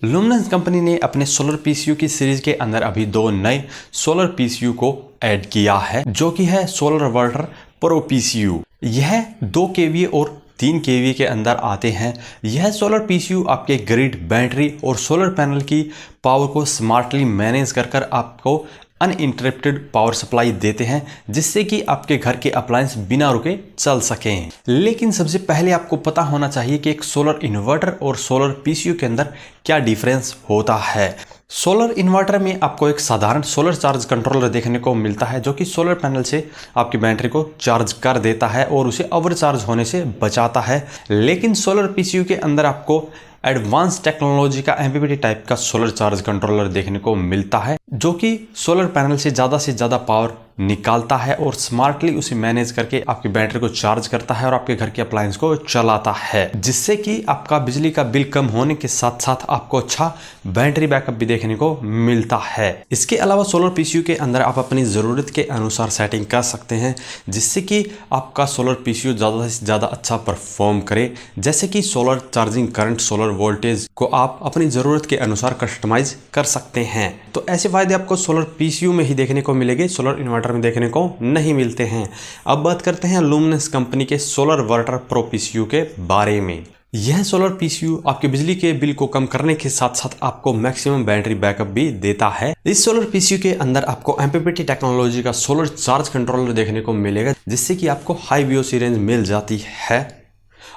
Luminous company ने अपने solar PCU की सीरीज के अंदर अभी दो नए सोलर पीसीयू को ऐड किया है, जो कि है सोलर वर्टर प्रो पीसीयू। यह 2 केवीए और 3 केवीए के अंदर आते हैं। यह सोलर पीसीयू आपके ग्रिड, बैटरी और सोलर पैनल की पावर को स्मार्टली मैनेज कर आपको अनइंटरप्टेड पावर सप्लाई देते हैं, जिससे कि आपके घर के अप्लायंस बिना रुके चल सकें। लेकिन सबसे पहले आपको पता होना चाहिए कि एक सोलर इन्वर्टर और सोलर पीसीयू के अंदर क्या डिफरेंस होता है। सोलर इन्वर्टर में आपको एक साधारण सोलर चार्ज कंट्रोलर देखने को मिलता है, जो कि सोलर पैनल से आपकी बैटरी को चार्ज कर देता है और उसे ओवर चार्ज होने से बचाता है। लेकिन सोलर पीसीयू के अंदर आपको एडवांस टेक्नोलॉजी का एमपीपीटी टाइप का सोलर चार्ज कंट्रोलर देखने को मिलता है, जो कि सोलर पैनल से ज़्यादा पावर निकालता है और स्मार्टली उसे मैनेज करके आपकी बैटरी को चार्ज करता है और आपके घर के अप्लायंस को चलाता है, जिससे कि आपका बिजली का बिल कम होने के साथ साथ आपको अच्छा बैटरी बैकअप भी देखने को मिलता है। इसके अलावा सोलर पीसीयू के अंदर आप अपनी ज़रूरत के अनुसार सेटिंग कर सकते हैं, जिससे कि आपका सोलर पीसीयू ज़्यादा से ज़्यादा अच्छा परफॉर्म करे। जैसे कि solar charging current, solar voltage को आप अपनी ज़रूरत के अनुसार कस्टमाइज कर सकते हैं। तो ऐसे फायदे आपको सोलर पीसीयू में ही देखने को मिलेंगे, सोलर इन्वर्टर में देखने को नहीं मिलते हैं। अब बात करते हैं लुमिनस कंपनी के सोलर वर्टर प्रो पीसीयू के बारे में। यह सोलर पीसीयू आपके बिजली के बिल को कम करने के साथ साथ आपको मैक्सिमम बैटरी बैकअप भी देता है। इस सोलर पीसीयू के अंदर आपको एमपीपीटी टेक्नोलॉजी का सोलर चार्ज कंट्रोलर देखने को मिलेगा, जिससे कि आपको हाई वीओसी रेंज मिल जाती है।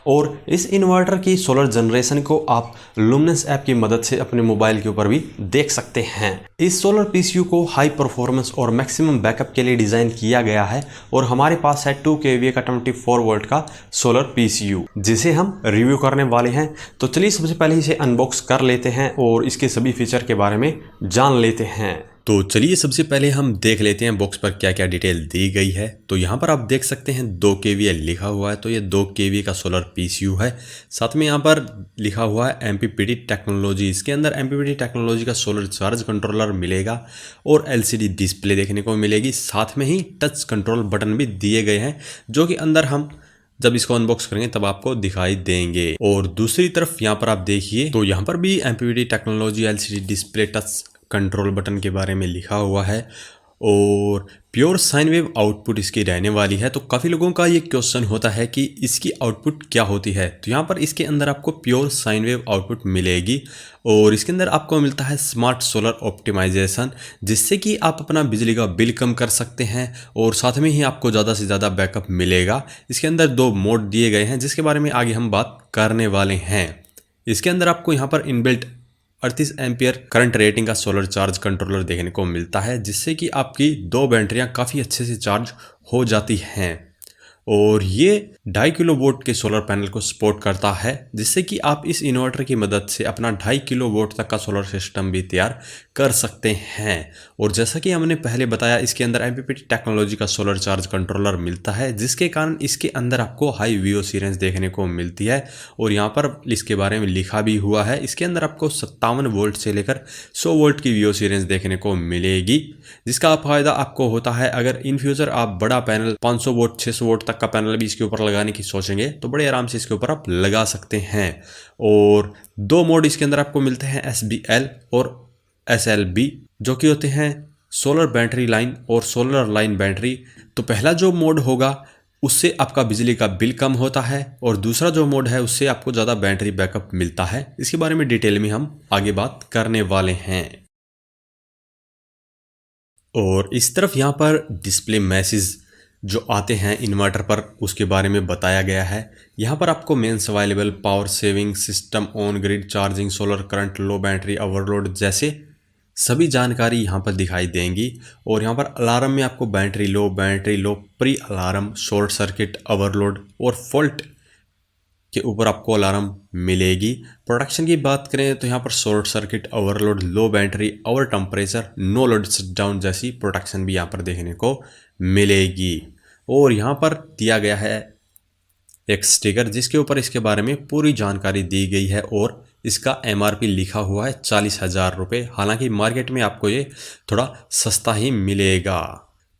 और इस इन्वर्टर की सोलर जनरेशन को आप लुमिनस ऐप की मदद से अपने मोबाइल के ऊपर भी देख सकते हैं। इस सोलर पीसीयू को हाई परफॉर्मेंस और मैक्सिमम बैकअप के लिए डिज़ाइन किया गया है और हमारे पास है 2 केवीए का 24 वोल्ट का सोलर पीसीयू, जिसे हम रिव्यू करने वाले हैं। तो चलिए सबसे पहले इसे अनबॉक्स कर लेते हैं और इसके सभी फीचर के बारे में जान लेते हैं। तो चलिए सबसे पहले हम देख लेते हैं बॉक्स पर क्या क्या डिटेल दी गई है। तो यहाँ पर आप देख सकते हैं 2 केवीए लिखा हुआ है, तो ये 2 केवीए का सोलर पीसीयू है। साथ में यहाँ पर लिखा हुआ है एमपीपीटी टेक्नोलॉजी। इसके अंदर एमपीपीटी टेक्नोलॉजी का सोलर चार्ज कंट्रोलर मिलेगा और एलसीडी डिस्प्ले देखने को मिलेगी। साथ में ही टच कंट्रोल बटन भी दिए गए हैं, जो कि अंदर हम जब इसको अनबॉक्स करेंगे तब आपको दिखाई देंगे। और दूसरी तरफ यहाँ पर आप देखिए तो यहाँ पर भी MPPT technology, LCD display, touch control button के बारे में लिखा हुआ है और प्योर साइन वेव आउटपुट इसकी रहने वाली है। तो काफ़ी लोगों का ये क्वेश्चन होता है कि इसकी आउटपुट क्या होती है। तो यहाँ पर इसके अंदर आपको प्योर साइन वेव आउटपुट मिलेगी और इसके अंदर आपको मिलता है स्मार्ट सोलर ऑप्टिमाइजेशन, जिससे कि आप अपना बिजली का बिल कम कर सकते हैं और साथ में ही आपको ज़्यादा से ज़्यादा बैकअप मिलेगा। इसके अंदर 2 मोड दिए गए हैं, जिसके बारे में आगे हम बात करने वाले हैं। इसके अंदर आपको यहाँ पर इनबिल्ट 38 एम्पियर करंट रेटिंग का सोलर चार्ज कंट्रोलर देखने को मिलता है, जिससे कि आपकी 2 बैटरियां काफ़ी अच्छे से चार्ज हो जाती हैं। और ये 2.5 किलोवाट के सोलर पैनल को सपोर्ट करता है, जिससे कि आप इस इन्वर्टर की मदद से अपना 2.5 किलोवाट तक का सोलर सिस्टम भी तैयार कर सकते हैं। और जैसा कि हमने पहले बताया, इसके अंदर एमपीपीटी टेक्नोलॉजी का सोलर चार्ज कंट्रोलर मिलता है, जिसके कारण इसके अंदर आपको हाई वीओसी रेंज देखने को मिलती है। और यहाँ पर इसके बारे में लिखा भी हुआ है, इसके अंदर आपको 57 वोल्ट से लेकर 100 वोल्ट की वीओसी रेंज देखने को मिलेगी, जिसका फायदा आपको होता है अगर इन फ्यूचर आप बड़ा पैनल 500 वोट 600 वोट तक का पैनल भी इसके ऊपर लगाने की सोचेंगे तो बड़े आराम से इसके ऊपर आप लगा सकते हैं। और 2 मोड इसके अंदर आपको मिलते हैं, SBL और SLB, जो कि होते हैं सोलर बैटरी लाइन और सोलर लाइन बैटरी। तो पहला जो मोड होगा उससे आपका बिजली का बिल कम होता है और दूसरा जो मोड है उससे आपको ज़्यादा बैटरी बैकअप मिलता है। इसके बारे में डिटेल में हम आगे बात करने वाले हैं। और इस तरफ यहाँ पर डिस्प्ले मैसेज जो आते हैं इन्वर्टर पर, उसके बारे में बताया गया है। यहाँ पर आपको mains available, power saving system, on grid charging, solar current, low battery overload जैसे सभी जानकारी यहाँ पर दिखाई देंगी। और यहाँ पर अलार्म में आपको battery low, pre alarm, short circuit, overload और फॉल्ट के ऊपर आपको अलार्म मिलेगी। प्रोटेक्शन की बात करें तो यहाँ पर short circuit, overload, low battery, over temperature, no load shut down जैसी प्रोटेक्शन भी यहाँ पर देखने को मिलेगी। और यहाँ पर दिया गया है एक स्टिकर, जिसके ऊपर इसके बारे में पूरी जानकारी दी गई है और इसका MRP लिखा हुआ है 40,000 रुपये। हालांकि मार्केट में आपको ये थोड़ा सस्ता ही मिलेगा।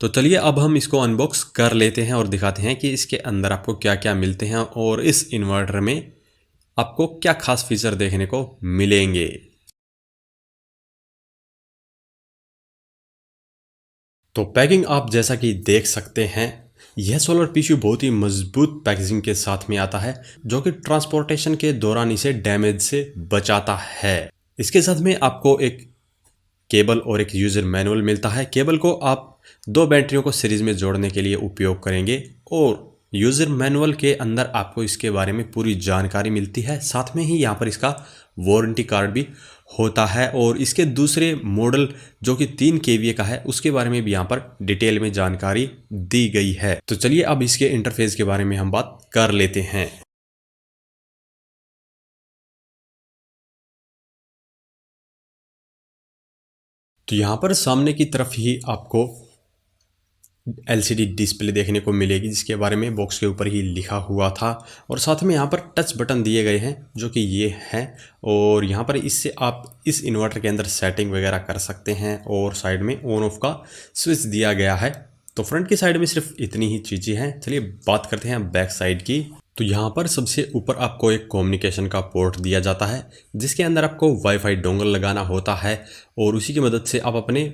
तो चलिए अब हम इसको अनबॉक्स कर लेते हैं और दिखाते हैं कि इसके अंदर आपको क्या क्या मिलते हैं और इस इन्वर्टर में आपको क्या खास फीचर देखने को मिलेंगे। तो पैकिंग आप जैसा कि देख सकते हैं, यह सोलर पीसीयू बहुत ही मजबूत पैकेजिंग के साथ में आता है, जो कि ट्रांसपोर्टेशन के दौरान इसे डैमेज से बचाता है। इसके साथ में आपको एक केबल और एक यूज़र मैनुअल मिलता है। केबल को आप 2 बैटरियों को सीरीज में जोड़ने के लिए उपयोग करेंगे और यूज़र मैनुअल के अंदर आपको इसके बारे में पूरी जानकारी मिलती है। साथ में ही यहाँ पर इसका वारंटी कार्ड भी होता है और इसके दूसरे मॉडल जो कि 3 kVA का है, उसके बारे में भी यहाँ पर डिटेल में जानकारी दी गई है। तो चलिए अब इसके इंटरफेस के बारे में हम बात कर लेते हैं। तो यहाँ पर सामने की तरफ ही आपको LCD डिस्प्ले देखने को मिलेगी, जिसके बारे में बॉक्स के ऊपर ही लिखा हुआ था। और साथ में यहाँ पर टच बटन दिए गए हैं, जो कि ये हैं। और यहाँ पर इससे आप इस इन्वर्टर के अंदर सेटिंग वगैरह कर सकते हैं और साइड में ऑन ऑफ का स्विच दिया गया है। तो फ्रंट की साइड में सिर्फ इतनी ही चीज़ें हैं। चलिए बात करते हैं बैक साइड की। तो यहाँ पर सबसे ऊपर आपको एक कम्युनिकेशन का पोर्ट दिया जाता है, जिसके अंदर आपको वाईफाई डोंगल लगाना होता है और उसी की मदद से आप अपने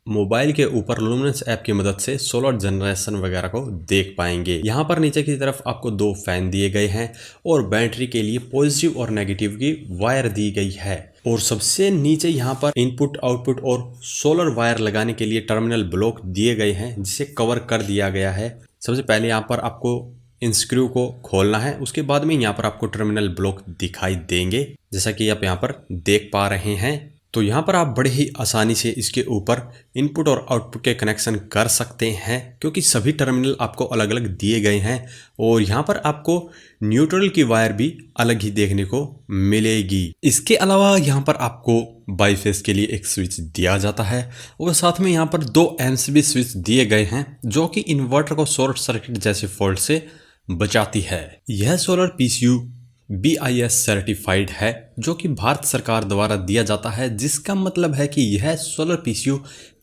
मोबाइल के ऊपर लुमिनस ऐप की मदद से सोलर जनरेशन वगैरह को देख पाएंगे। यहाँ पर नीचे की तरफ आपको 2 फैन दिए गए हैं और बैटरी के लिए पॉजिटिव और नेगेटिव की वायर दी गई है। और सबसे नीचे यहाँ पर इनपुट आउटपुट और सोलर वायर लगाने के लिए टर्मिनल ब्लॉक दिए गए हैं, जिसे कवर कर दिया गया है। सबसे पहले यहाँ पर आपको इन स्क्रू को खोलना है, उसके बाद में यहाँ पर आपको टर्मिनल ब्लॉक दिखाई देंगे, जैसा कि आप यहाँ पर देख पा रहे हैं। तो यहाँ पर आप बड़े ही आसानी से इसके ऊपर इनपुट और आउटपुट के कनेक्शन कर सकते हैं, क्योंकि सभी टर्मिनल आपको अलग अलग दिए गए हैं। और यहाँ पर आपको न्यूट्रल की वायर भी अलग ही देखने को मिलेगी। इसके अलावा यहाँ पर आपको बाईफेस के लिए एक स्विच दिया जाता है और साथ में यहाँ पर 2 MCB स्विच दिए गए हैं, जो कि इन्वर्टर को शॉर्ट सर्किट जैसे फॉल्ट से बचाती है। यह सोलर पीसीयू BIS सर्टिफाइड है, जो कि भारत सरकार द्वारा दिया जाता है, जिसका मतलब है कि यह सोलर पीसीयू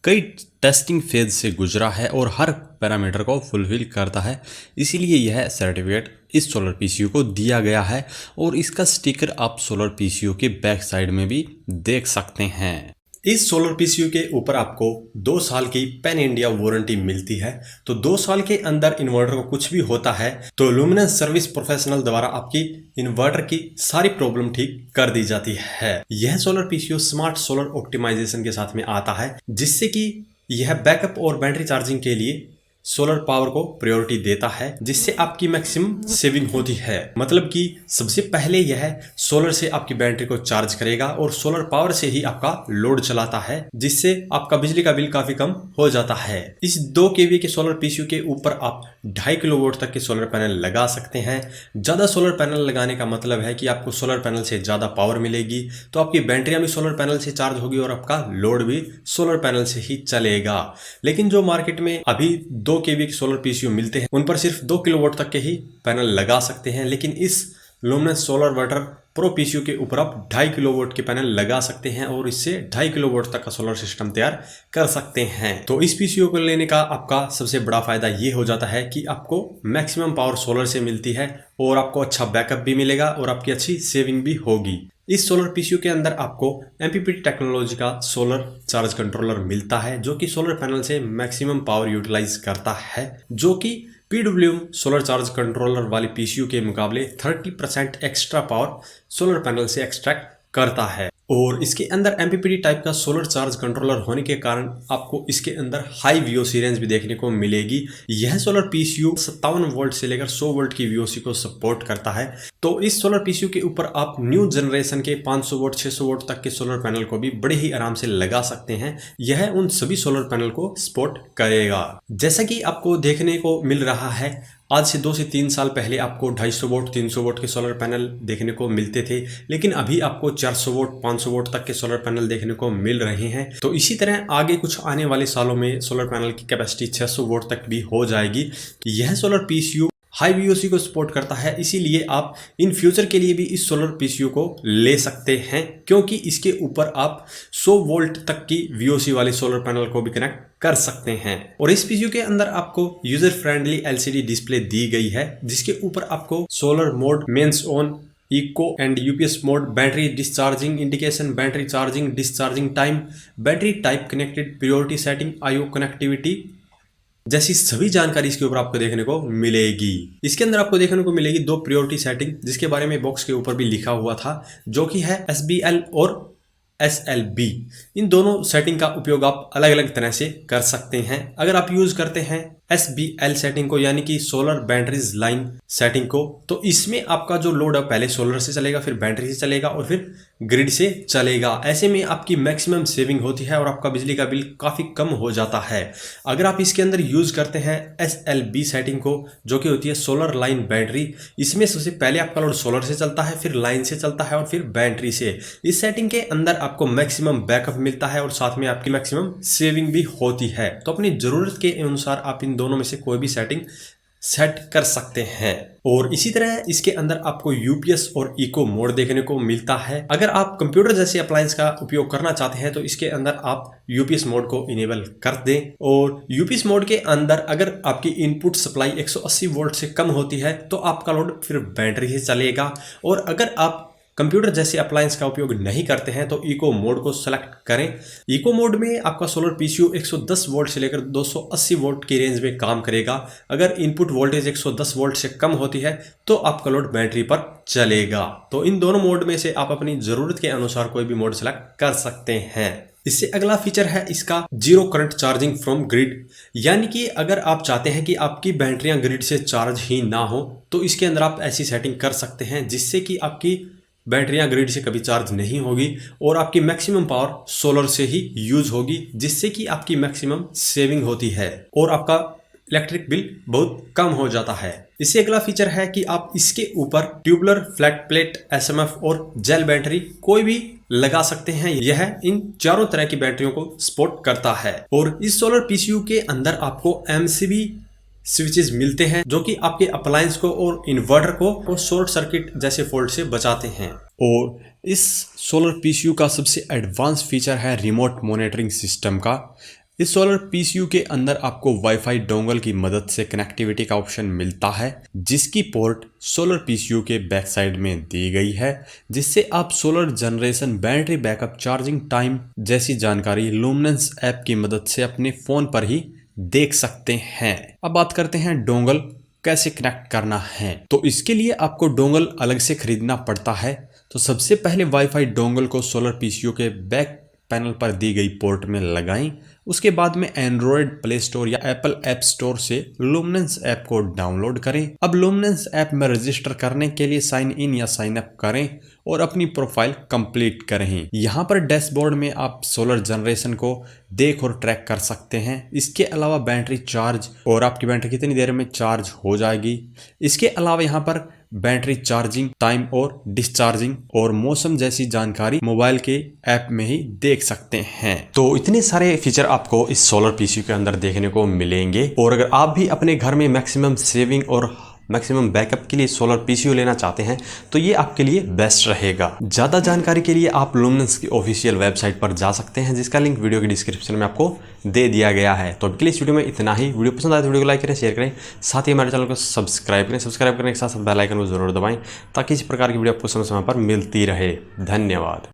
कई टेस्टिंग फेज से गुजरा है और हर पैरामीटर को फुलफिल करता है। इसीलिए यह सर्टिफिकेट इस सोलर पीसीयू को दिया गया है और इसका स्टिकर आप सोलर पीसीयू के बैक साइड में भी देख सकते हैं। इस सोलर पीसीयू के ऊपर आपको 2 साल की पैन इंडिया वारंटी मिलती है। तो 2 साल के अंदर इन्वर्टर को कुछ भी होता है तो लुमिनस सर्विस प्रोफेशनल द्वारा आपकी इन्वर्टर की सारी प्रॉब्लम ठीक कर दी जाती है। यह solar PCU smart solar optimisation के साथ में आता है, जिससे कि यह बैकअप और बैटरी चार्जिंग के लिए सोलर पावर को प्रायोरिटी देता है, जिससे आपकी मैक्सिमम सेविंग होती है। मतलब कि सबसे पहले यह सोलर से आपकी बैटरी को चार्ज करेगा और सोलर पावर से ही आपका लोड चलाता है, जिससे आपका बिजली का बिल काफी कम हो जाता है। इस 2 kVA के सोलर पीसीयू के ऊपर आप 2.5 किलोवाट तक के सोलर पैनल लगा सकते हैं। ज्यादा सोलर पैनल लगाने का मतलब है कि आपको सोलर पैनल से ज्यादा पावर मिलेगी, तो आपकी बैटरियां भी सोलर पैनल से चार्ज होगी और आपका लोड भी सोलर पैनल से ही चलेगा। लेकिन जो मार्केट में अभी 2 kVA के सोलर पीसीयू मिलते हैं, उन पर सिर्फ 2 किलोवाट तक के ही पैनल लगा सकते हैं। लेकिन इस luminous solar water pro PCU के ऊपर आप 2.5 किलोवाट के पैनल लगा सकते हैं और इससे 2.5 किलोवाट तक का सोलर सिस्टम तैयार कर सकते हैं। तो इस पीसीयू को लेने का आपका सबसे बड़ा फायदा ये हो जाता है कि आपको मैक्सिमम पावर सोलर से मिलती है और आपको अच्छा बैकअप भी मिलेगा और आपकी अच्छी सेविंग भी होगी। इस सोलर पीसीयू के अंदर आपको MPPT टेक्नोलॉजी का सोलर चार्ज कंट्रोलर मिलता है, जो कि सोलर पैनल से मैक्सिमम पावर यूटिलाइज करता है, जो कि PWM सोलर चार्ज कंट्रोलर वाले पीसीयू के मुकाबले 30% एक्स्ट्रा पावर सोलर पैनल से एक्सट्रैक्ट करता है। और इसके अंदर MPPT टाइप का सोलर चार्ज कंट्रोलर होने के कारण आपको इसके अंदर हाई VOC रेंज भी देखने को मिलेगी। यह सोलर पीसीयू 57 वोल्ट से लेकर 100 वोल्ट की VOC को सपोर्ट करता है। तो इस सोलर पीसीयू के ऊपर आप न्यू जनरेशन के 500 वोल्ट 600 वोल्ट तक के सोलर पैनल को भी बड़े ही आराम से लगा सकते हैं। यह उन सभी सोलर पैनल को सपोर्ट करेगा। जैसा कि आपको देखने को मिल रहा है, आज से 2 से 3 साल पहले आपको 250 वोल्ट 300 वोल्ट के सोलर पैनल देखने को मिलते थे, लेकिन अभी आपको 400 वोल्ट 500 वोल्ट तक के सोलर पैनल देखने को मिल रहे हैं। तो इसी तरह आगे कुछ आने वाले सालों में सोलर पैनल की कैपेसिटी 600 वोल्ट तक भी हो जाएगी। यह सोलर पीसीयू हाई VOC को सपोर्ट करता है, इसीलिए आप इन फ्यूचर के लिए भी इस सोलर पीसीयू को ले सकते हैं, क्योंकि इसके ऊपर आप 100 वोल्ट तक की VOC वाले सोलर पैनल को भी कनेक्ट कर सकते हैं। और इस पीसीयू के अंदर आपको यूजर फ्रेंडली LCD डिस्प्ले दी गई है, जिसके ऊपर आपको solar mode mains on eco and UPS mode, battery discharging indication, battery charging discharging time, battery type connected, priority setting, IO connectivity जैसी सभी जानकारी इसके ऊपर आपको देखने को मिलेगी। इसके अंदर आपको देखने को मिलेगी 2 प्रायोरिटी सेटिंग, जिसके बारे में बॉक्स के ऊपर भी लिखा हुआ था, जो कि है SBL और SLB। इन दोनों सेटिंग का उपयोग आप अलग अलग तरह से कर सकते हैं। अगर आप यूज करते हैं SBL सेटिंग को, यानी कि सोलर बैटरीज लाइन सेटिंग को, तो इसमें आपका जो लोड है पहले सोलर से चलेगा, फिर बैटरी से चलेगा और फिर ग्रिड से चलेगा। ऐसे में आपकी मैक्सिमम सेविंग होती है और आपका बिजली का बिल काफ़ी कम हो जाता है। अगर आप इसके अंदर यूज करते हैं SLB सेटिंग को, जो कि होती है सोलर लाइन बैटरी, इसमें सबसे पहले आपका लोड सोलर से चलता है, फिर लाइन से चलता है और फिर बैटरी से। इस सेटिंग के अंदर आपको मैक्सिमम बैकअप मिलता है और साथ में आपकी मैक्सिमम सेविंग भी होती है। तो अपनी जरूरत के अनुसार आप इन दोनों में से कोई भी सेटिंग सेट कर सकते हैं। और इसी तरह इसके अंदर आपको यूपीएस और इको मोड देखने को मिलता है। अगर आप कंप्यूटर जैसे अप्लायंस का उपयोग करना चाहते हैं तो इसके अंदर आप यूपीएस मोड को इनेबल कर दें। और यूपीएस मोड के अंदर अगर आपकी इनपुट सप्लाई 180 वोल्ट से कम होती है तो आपका लोड फिर बैटरी से चलेगा। और अगर आप कंप्यूटर जैसे अप्लायंस का उपयोग नहीं करते हैं तो इको मोड को सेलेक्ट करें। इको मोड में आपका सोलर पीसीयू 110 वोल्ट से लेकर 280 वोल्ट की रेंज में काम करेगा। अगर इनपुट वोल्टेज 110 वोल्ट से कम होती है तो आपका लोड बैटरी पर चलेगा। तो इन दोनों मोड में से आप अपनी जरूरत के अनुसार कोई भी मोड सेलेक्ट कर सकते हैं। इससे अगला फीचर है इसका zero current charging from grid, यानी कि अगर आप चाहते हैं कि आपकी बैटरियां ग्रिड से चार्ज ही ना हो तो इसके अंदर आप ऐसी सेटिंग कर सकते हैं जिससे कि आपकी बैटरियां ग्रिड से कभी चार्ज नहीं होगी और आपकी मैक्सिमम पावर सोलर से ही यूज होगी, जिससे कि आपकी मैक्सिमम सेविंग होती है और आपका इलेक्ट्रिक बिल बहुत कम हो जाता है। इससे अगला फीचर है कि आप इसके ऊपर ट्यूबुलर, फ्लैट प्लेट, SMF और जेल बैटरी कोई भी लगा सकते हैं। यह इन चारों तरह की बैटरियों को सपोर्ट करता है। और इस सोलर पीसीयू के अंदर आपको MCB स्विचेस मिलते हैं जो कि आपके अप्लायंस को और इन्वर्टर को शॉर्ट सर्किट जैसे फॉल्ट से बचाते हैं। और इस सोलर पीसीयू का सबसे एडवांस फीचर है रिमोट मॉनिटरिंग सिस्टम का। इस सोलर पीसीयू के अंदर आपको वाईफाई डोंगल की मदद से कनेक्टिविटी का ऑप्शन मिलता है, जिसकी पोर्ट सोलर पीसीयू के बैक साइड में दी गई है, जिससे आप solar generation, battery backup, charging time जैसी जानकारी लुमिनेंस ऐप की मदद से अपने फोन पर ही देख सकते हैं। अब बात करते हैं डोंगल कैसे कनेक्ट करना है। तो इसके लिए आपको डोंगल अलग से खरीदना पड़ता है। तो सबसे पहले वाईफाई डोंगल को सोलर पीसीयू के बैक पैनल पर दी गई पोर्ट में लगाएं। उसके बाद में एंड्रॉयड प्ले स्टोर या एप्पल ऐप स्टोर से लुमिनेंस ऐप को डाउनलोड करें। अब लुमिनेंस ऐप में रजिस्टर करने के लिए साइन इन या साइन अप करें और अपनी प्रोफाइल कंप्लीट करें। यहाँ पर डैशबोर्ड में आप सोलर जनरेशन को देख और ट्रैक कर सकते हैं। इसके अलावा बैटरी चार्ज और आपकी बैटरी कितनी देर में चार्ज हो जाएगी। इसके अलावा यहाँ पर बैटरी चार्जिंग टाइम और डिस्चार्जिंग और मौसम जैसी जानकारी मोबाइल के ऐप में ही देख सकते हैं। तो इतने सारे फीचर आपको इस सोलर पीसीयू के अंदर देखने को मिलेंगे। और अगर आप भी अपने घर में मैक्सिमम सेविंग और मैक्सिमम बैकअप के लिए सोलर पीसीयू लेना चाहते हैं तो ये आपके लिए बेस्ट रहेगा। ज़्यादा जानकारी के लिए आप लुमिनेंस की ऑफिशियल वेबसाइट पर जा सकते हैं, जिसका लिंक वीडियो के डिस्क्रिप्शन में आपको दे दिया गया है। तो अभी के लिए इस वीडियो में इतना ही। वीडियो पसंद आए तो वीडियो को लाइक करें, शेयर करें, साथ ही हमारे चैनल को सब्सक्राइब करें। सब्सक्राइब करने के साथ बेल आइकन को जरूर दबाएं ताकि इस प्रकार की वीडियो आपको समय समय पर मिलती रहे। धन्यवाद।